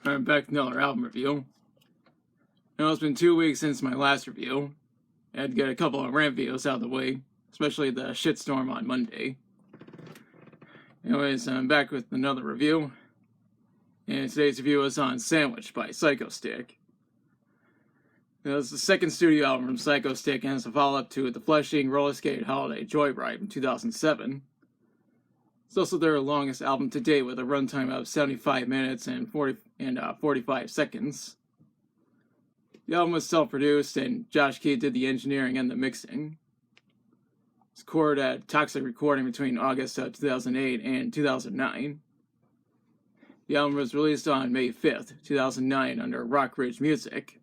I'm back with another album review. It's been 2 weeks since my last review. I had to get a couple of rant videos out of the way, especially the shitstorm on Monday. Anyways, I'm back with another review, and today's review is on Sandwich by Psychostick. It's the second studio album from Psychostick and it's a follow-up to The Flesh-Eating Roller Skate Holiday Joyride from 2007. It's also their longest album to date with a runtime of 75 minutes and 45 seconds. The album was self-produced and Josh Key did the engineering and the mixing. It's recorded at Toxic Recording between August of 2008 and 2009. The album was released on May 5th, 2009 under Rock Ridge Music.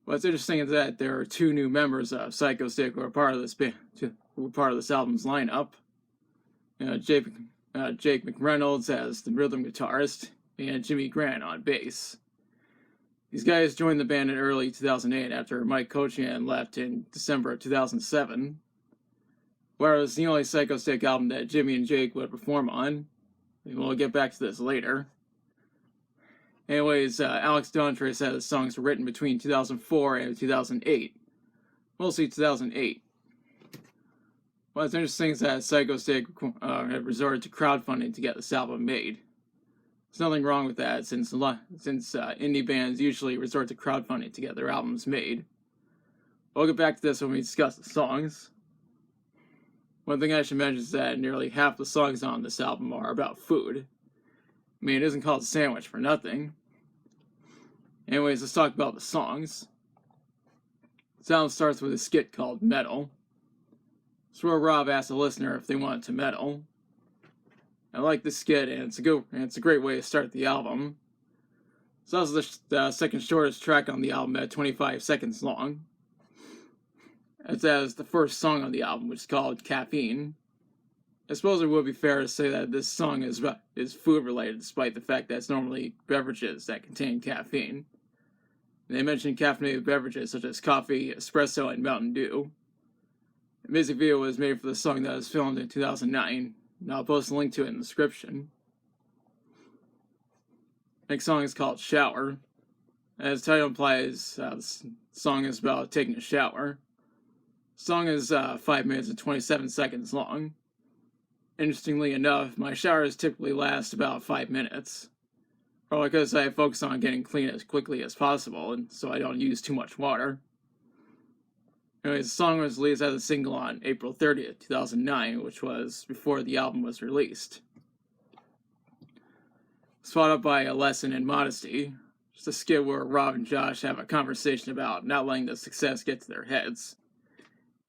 What's interesting is that there are two new members of Psychostick who are part of this album's lineup. Jake McReynolds as the rhythm guitarist, and Jimmy Grant on bass. These guys joined the band in early 2008 after Mike Cochian left in December of 2007. Where it was the only Psychostick album that Jimmy and Jake would perform on. And we'll get back to this later. Anyways, Alex Dontre said the songs were written between 2004 and 2008. Mostly 2008. What's interesting is that Psychostick had resorted to crowdfunding to get this album made. There's nothing wrong with that since indie bands usually resort to crowdfunding to get their albums made. We'll get back to this when we discuss the songs. One thing I should mention is that nearly half the songs on this album are about food. I mean, it isn't called Sandwich for nothing. Anyways, let's talk about the songs. The album starts with a skit called Metal. It's where Rob asks the listener if they want to metal. I like this skit, and it's a great way to start the album. It's also the second shortest track on the album at 25 seconds long. It's as the first song on the album, which is called Caffeine. I suppose it would be fair to say that this song is food related, despite the fact that it's normally beverages that contain caffeine. They mention caffeinated beverages such as coffee, espresso, and Mountain Dew. The music video was made for the song that was filmed in 2009, and I'll post a link to it in the description. The next song is called Shower. As the title implies, the song is about taking a shower. The song is 5 minutes and 27 seconds long. Interestingly enough, my showers typically last about 5 minutes. Probably because I focus on getting clean as quickly as possible, and so I don't use too much water. Anyways, the song was released as a single on April 30th, 2009, which was before the album was released. It's followed up by A Lesson in Modesty, just a skit where Rob and Josh have a conversation about not letting the success get to their heads.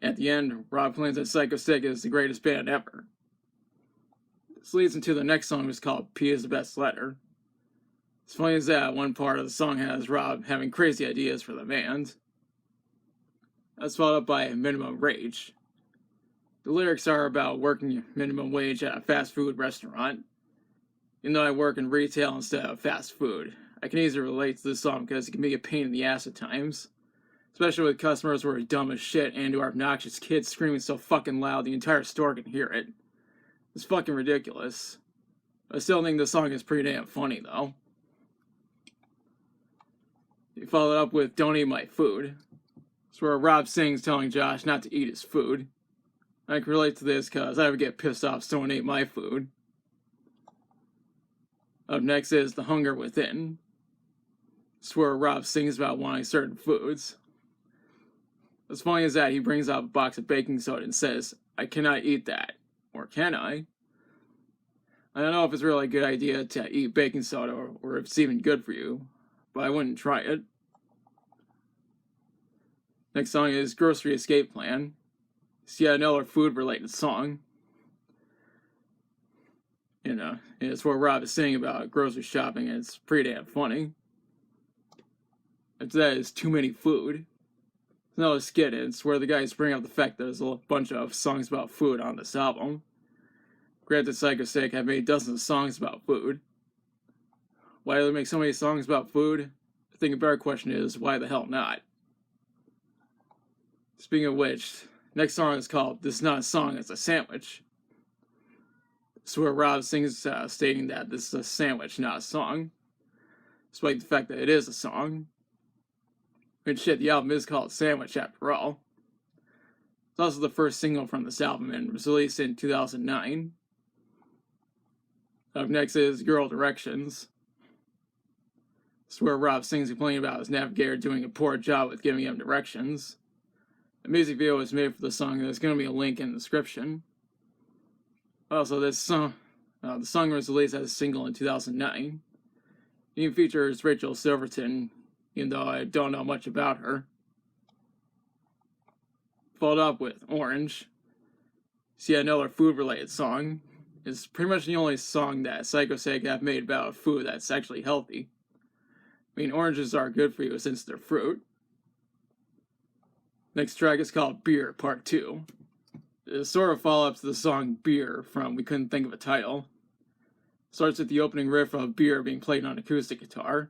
At the end, Rob claims that Psychostick is the greatest band ever. This leads into the next song, which is called P is the Best Letter. It's funny as that one part of the song has Rob having crazy ideas for the band. That's followed up by Minimum Wage. The lyrics are about working minimum wage at a fast food restaurant. Even though I work in retail instead of fast food, I can easily relate to this song because it can be a pain in the ass at times. Especially with customers who are dumb as shit and who are obnoxious kids screaming so fucking loud the entire store can hear it. It's fucking ridiculous. I still think this song is pretty damn funny though. He followed up with Don't Eat My Food. It's where Rob sings telling Josh not to eat his food. I can relate to this because I would get pissed off if someone ate my food. Up next is The Hunger Within. It's where Rob sings about wanting certain foods. What's funny is that he brings out a box of baking soda and says, I cannot eat that. Or can I? I don't know if it's really a good idea to eat baking soda or if it's even good for you, but I wouldn't try it. Next song is Grocery Escape Plan. It's yet another food-related song. It's where Rob is singing about grocery shopping, and it's pretty damn funny. After that is Too Many Food. It's another skit, and it's where the guys bring up the fact that there's a bunch of songs about food on this album. Granted, Psychostick have made dozens of songs about food. Why do they make so many songs about food? I think a better question is, why the hell not? Speaking of which, next song is called This Is Not a Song, It's a Sandwich. It's where Rob sings stating that this is a sandwich, not a song. despite the fact that it is a song. And shit, the album is called Sandwich after all. It's also the first single from this album and was released in 2009. Up next is Girl Directions. This is where Rob sings complaining about his navigator doing a poor job with giving him directions. The music video was made for the song, and there's going to be a link in the description. Also, the song was released as a single in 2009. It even features Rachel Silverton, even though I don't know much about her. Followed up with Orange. See, another food-related song. It's pretty much the only song that Psychostick have made about food that's actually healthy. I mean, oranges are good for you since they're fruit. Next track is called Beer Part 2. It's sort of follow-up to the song Beer from We Couldn't Think of a Title. Starts with the opening riff of Beer being played on acoustic guitar.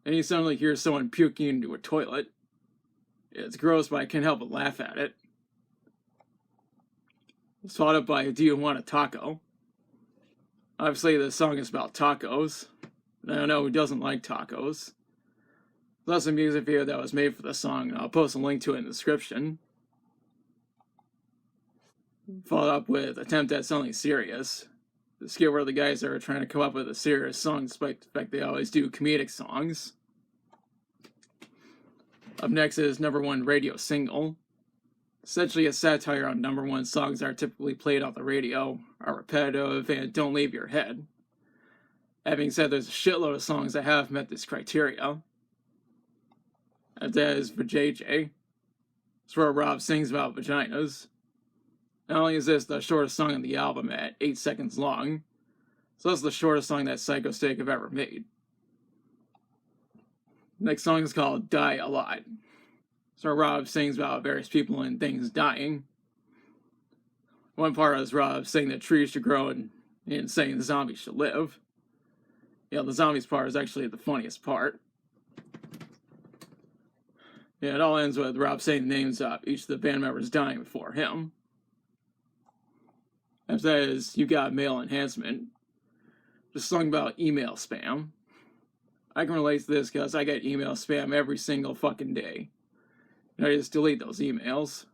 And you suddenly hear someone puking into a toilet. It's gross, but I can't help but laugh at it. It's followed up by Do You Want a Taco? Obviously, the song is about tacos. I don't know who doesn't like tacos. There's a music video that was made for the song, and I'll post a link to it in the description. Followed up with Attempt at Something Serious. The skit where the guys are trying to come up with a serious song despite the fact they always do comedic songs. Up next is #1 radio single. Essentially a satire on #1 songs that are typically played on the radio, are repetitive, and don't leave your head. That being said, there's a shitload of songs that have met this criteria. And that is Vajayjay. It's where Rob sings about vaginas. Not only is this the shortest song on the album at 8 seconds long, it's also the shortest song that Psychostick have ever made. Next song is called Die a Lot. So Rob sings about various people and things dying. One part is Rob saying that trees should grow and saying the zombies should live. Yeah, the zombies part is actually the funniest part. Yeah, it all ends with Rob saying the names of each of the band members dying before him. After that is You Got Mail Enhancement. Just a song about email spam. I can relate to this because I get email spam every single fucking day. And I just delete those emails.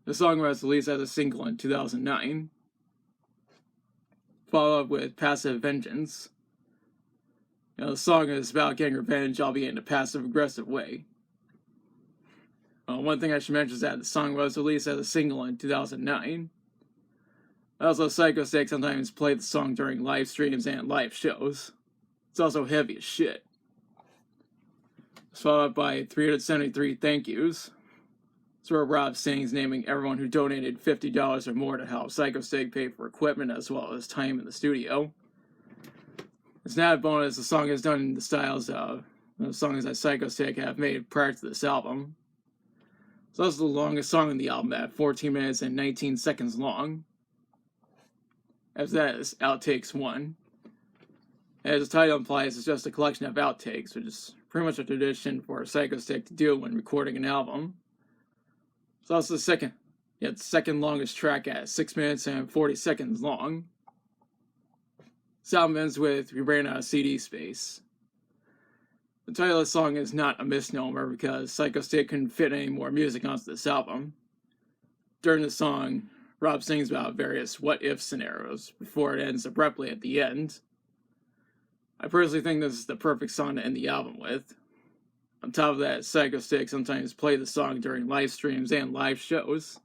The song was released as a single in 2009. Followed up with Passive Vengeance. The song is about getting revenge, albeit in a passive-aggressive way. One thing I should mention is that the song was released as a single in 2009. Also, Psychostick sometimes played the song during live streams and live shows. It's also heavy as shit. It's followed up by 373 Thank Yous. It's where Rob sings naming everyone who donated $50 or more to help Psychostick pay for equipment as well as time in the studio. It's not a bonus, the song is done in the styles of the songs that Psychostick have made prior to this album. It's also the longest song on the album at 14 minutes and 19 seconds long. After that is Outtakes 1. As the title implies, it's just a collection of outtakes, which is pretty much a tradition for Psychostick to do when recording an album. It's also the second longest track at 6 minutes and 40 seconds long. This album ends with We Ran Out of CD Space. The title of the song is not a misnomer because Psychostick couldn't fit any more music onto this album. During the song, Rob sings about various what-if scenarios before it ends abruptly at the end. I personally think this is the perfect song to end the album with. On top of that, Psychostick sometimes play the song during live streams and live shows.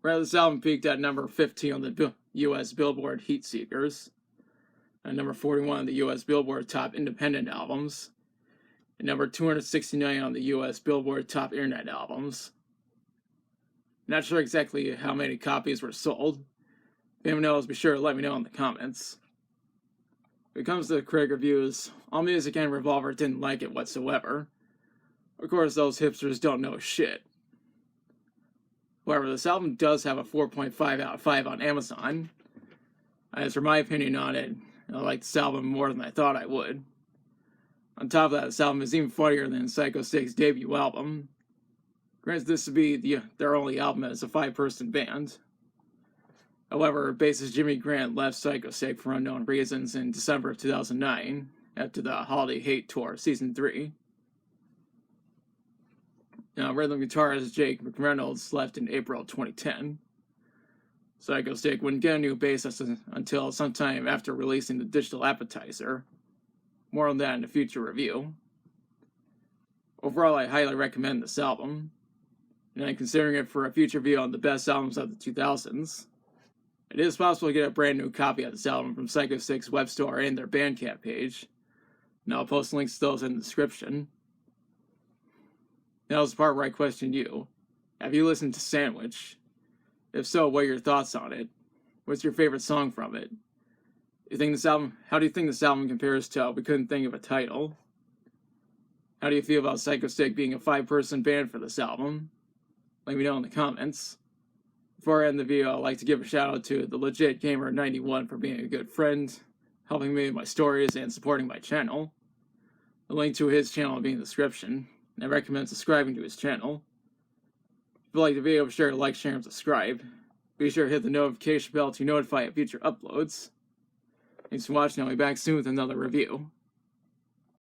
This album peaked at number 15 on the US Billboard Heat Seekers, and number 41 on the US Billboard Top Independent Albums, and number 269 on the US Billboard Top Internet Albums. Not sure exactly how many copies were sold. If anyone knows, be sure to let me know in the comments. When it comes to critic reviews, AllMusic and Revolver didn't like it whatsoever. Of course, those hipsters don't know shit. However, this album does have a 4.5 out of 5 on Amazon. As for my opinion on it, I like this album more than I thought I would. On top of that, this album is even funnier than Psychostick's debut album. Granted, this would be their only album as a 5-person band. However, bassist Jimmy Grant left Psychostick for unknown reasons in December of 2009 after the Holiday Hate Tour Season 3. Now, rhythm guitarist Jake McReynolds left in April 2010. Psychostick wouldn't get a new bassist until sometime after releasing the digital appetizer. More on that in a future review. Overall, I highly recommend this album, and I'm considering it for a future review on the best albums of the 2000s. It is possible to get a brand new copy of this album from Psychostick's web store and their Bandcamp page, and I'll post links to those in the description. Now is the part where I question you. Have you listened to Sandwich? If so, what are your thoughts on it? What's your favorite song from it? How do you think this album compares to We Couldn't Think of a Title? How do you feel about Psychostick being a 5-person band for this album? Let me know in the comments. Before I end the video, I'd like to give a shout out to the Legit Gamer 91 for being a good friend, helping me with my stories, and supporting my channel. The link to his channel will be in the description, and I recommend subscribing to his channel. If you like the video, be sure to like, share, and subscribe. Be sure to hit the notification bell to notify of future uploads. Thanks for watching, I'll be back soon with another review.